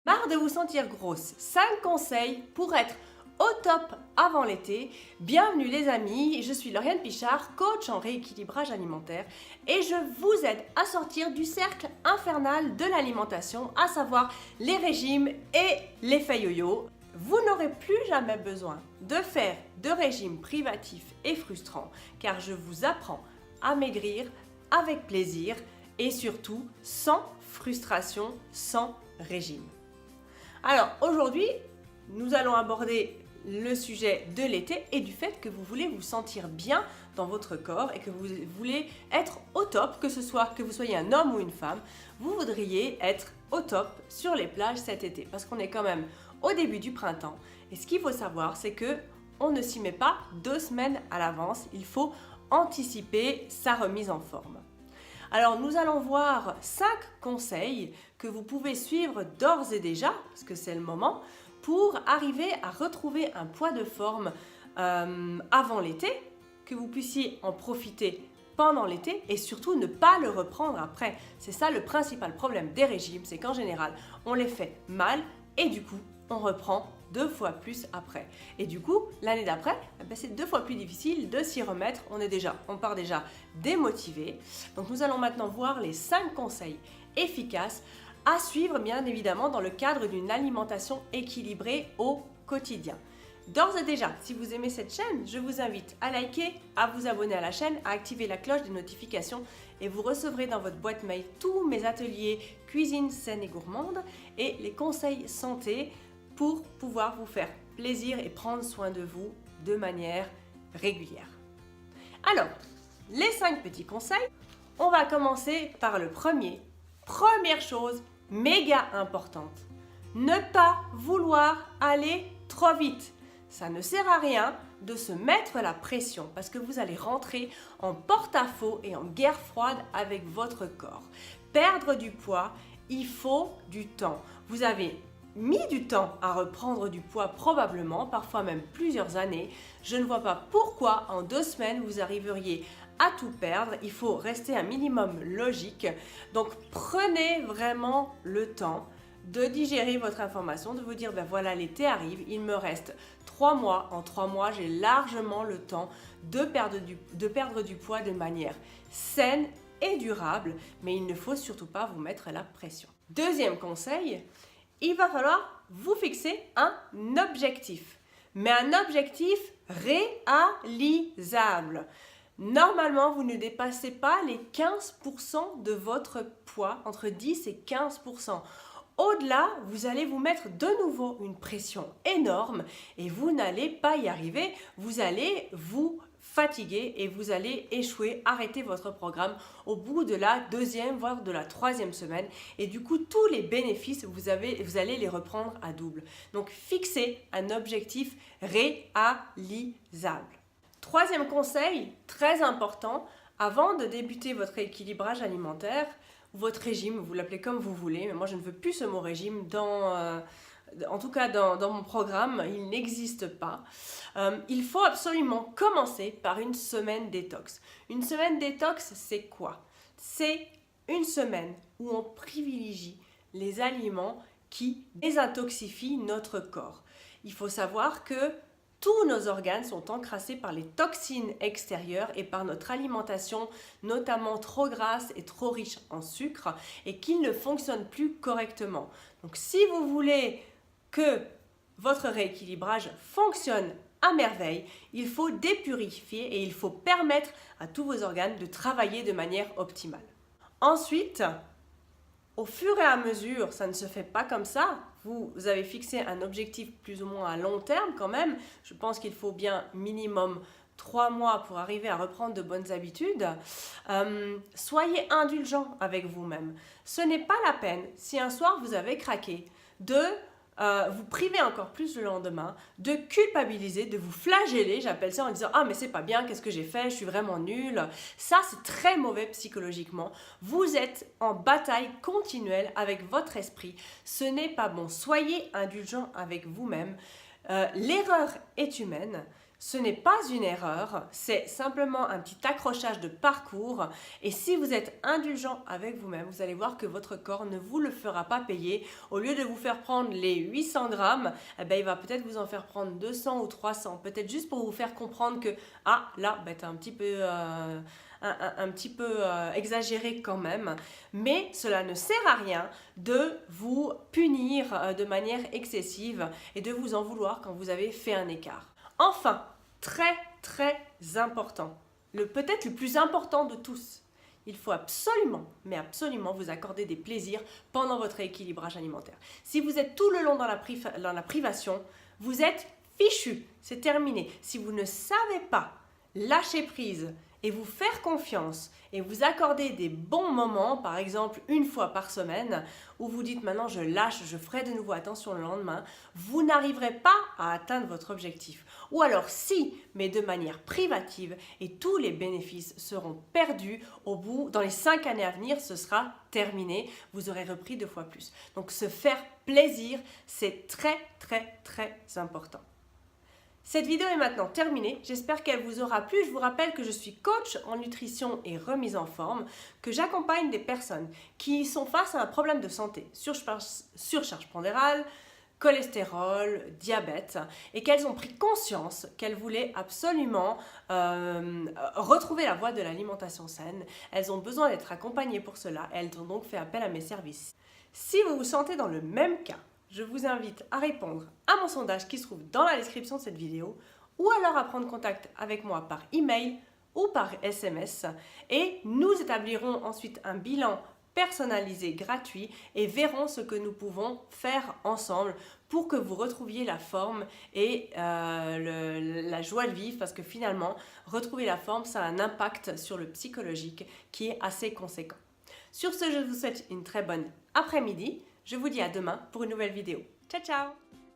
Marre de vous sentir grosse, 5 conseils pour être au top avant l'été. Bienvenue les amis, je suis Lauriane Pichard, coach en rééquilibrage alimentaire et je vous aide à sortir du cercle infernal de l'alimentation, à savoir les régimes et l'effet yo-yo. Vous n'aurez plus jamais besoin de faire de régimes privatifs et frustrants car je vous apprends à maigrir avec plaisir et surtout sans frustration, sans régime. Alors aujourd'hui, nous allons aborder le sujet de l'été et du fait que vous voulez vous sentir bien dans votre corps et que vous voulez être au top, que vous soyez un homme ou une femme, vous voudriez être au top sur les plages cet été parce qu'on est quand même au début du printemps. Et ce qu'il faut savoir, c'est que on ne s'y met pas 2 semaines à l'avance, il faut anticiper sa remise en forme. Alors nous allons voir 5 conseils que vous pouvez suivre d'ores et déjà, parce que c'est le moment, pour arriver à retrouver un poids de forme avant l'été, que vous puissiez en profiter pendant l'été et surtout ne pas le reprendre après. C'est ça le principal problème des régimes, c'est qu'en général on les fait mal et du coup on reprend 2 fois plus après. Et du coup, l'année d'après, c'est 2 fois plus difficile de s'y remettre. On part déjà démotivé. Donc nous allons maintenant voir les 5 conseils efficaces à suivre bien évidemment dans le cadre d'une alimentation équilibrée au quotidien. D'ores et déjà, si vous aimez cette chaîne, je vous invite à liker, à vous abonner à la chaîne, à activer la cloche des notifications et vous recevrez dans votre boîte mail tous mes ateliers cuisine saine et gourmande et les conseils santé pour pouvoir vous faire plaisir et prendre soin de vous de manière régulière. Alors, les 5 petits conseils, on va commencer par le premier. Première chose, méga importante, ne pas vouloir aller trop vite. Ça ne sert à rien de se mettre la pression parce que vous allez rentrer en porte-à-faux et en guerre froide avec votre corps. Perdre du poids, il faut du temps. Vous avez mis du temps à reprendre du poids probablement, parfois même plusieurs années. Je ne vois pas pourquoi en 2 semaines vous arriveriez à tout perdre. Il faut rester un minimum logique. Donc prenez vraiment le temps de digérer votre information, de vous dire ben voilà, l'été arrive, il me reste 3 mois. En 3 mois, j'ai largement le temps de perdre du poids de manière saine et durable, mais il ne faut surtout pas vous mettre la pression. Deuxième conseil, il va falloir vous fixer un objectif, mais un objectif réalisable. Normalement, vous ne dépassez pas les 15% de votre poids, entre 10 et 15%. Au-delà, vous allez vous mettre de nouveau une pression énorme et vous n'allez pas y arriver. Vous allez vous fatiguer et vous allez échouer, arrêter votre programme au bout de la 2e voire de la 3e semaine et du coup tous les bénéfices vous allez les reprendre à double. Donc fixez un objectif réalisable. 3e conseil, très important, avant de débuter votre rééquilibrage alimentaire, votre régime, vous l'appelez comme vous voulez, mais moi je ne veux plus ce mot régime en tout cas dans mon programme, il n'existe pas. Il faut absolument commencer par une semaine détox. Une semaine détox, c'est quoi? C'est une semaine où on privilégie les aliments qui désintoxifient notre corps. Il faut savoir que tous nos organes sont encrassés par les toxines extérieures et par notre alimentation, notamment trop grasse et trop riche en sucre, et qu'ils ne fonctionnent plus correctement. Donc si vous voulez que votre rééquilibrage fonctionne à merveille, il faut dépurifier et il faut permettre à tous vos organes de travailler de manière optimale. Ensuite, au fur et à mesure, ça ne se fait pas comme ça. Vous avez fixé un objectif plus ou moins à long terme quand même. Je pense qu'il faut bien minimum 3 mois pour arriver à reprendre de bonnes habitudes. Soyez indulgent avec vous-même. Ce n'est pas la peine, si un soir vous avez craqué, de vous priver encore plus le lendemain, de culpabiliser, de vous flageller, j'appelle ça en disant « Ah mais c'est pas bien, qu'est-ce que j'ai fait, je suis vraiment nulle ». Ça c'est très mauvais psychologiquement. Vous êtes en bataille continuelle avec votre esprit. Ce n'est pas bon. Soyez indulgent avec vous-même. L'erreur est humaine. Ce n'est pas une erreur, c'est simplement un petit accrochage de parcours et si vous êtes indulgent avec vous-même, vous allez voir que votre corps ne vous le fera pas payer. Au lieu de vous faire prendre les 800 grammes, eh ben, il va peut-être vous en faire prendre 200 ou 300, peut-être juste pour vous faire comprendre que là, tu as un petit peu exagéré quand même, mais cela ne sert à rien de vous punir de manière excessive et de vous en vouloir quand vous avez fait un écart. Enfin, très important, peut-être le plus important de tous, il faut absolument, mais absolument vous accorder des plaisirs pendant votre rééquilibrage alimentaire. Si vous êtes tout le long dans la privation, vous êtes fichu, c'est terminé. Si vous ne savez pas lâcher prise et vous faire confiance et vous accorder des bons moments, par exemple une fois par semaine, où vous dites maintenant je lâche, je ferai de nouveau attention le lendemain, vous n'arriverez pas à atteindre votre objectif. Ou alors si, mais de manière privative et tous les bénéfices seront perdus dans les 5 années à venir, ce sera terminé, vous aurez repris 2 fois plus. Donc se faire plaisir, c'est très important. Cette vidéo est maintenant terminée, j'espère qu'elle vous aura plu. Je vous rappelle que je suis coach en nutrition et remise en forme, que j'accompagne des personnes qui sont face à un problème de santé, surcharge pondérale, cholestérol, diabète, et qu'elles ont pris conscience qu'elles voulaient absolument retrouver la voie de l'alimentation saine. Elles ont besoin d'être accompagnées pour cela, elles ont donc fait appel à mes services. Si vous vous sentez dans le même cas, je vous invite à répondre à mon sondage qui se trouve dans la description de cette vidéo ou alors à prendre contact avec moi par email ou par SMS et nous établirons ensuite un bilan personnalisé gratuit et verrons ce que nous pouvons faire ensemble pour que vous retrouviez la forme et la joie de vivre parce que finalement, retrouver la forme, ça a un impact sur le psychologique qui est assez conséquent. Sur ce, je vous souhaite une très bonne après-midi. Je vous dis à demain pour une nouvelle vidéo. Ciao, ciao!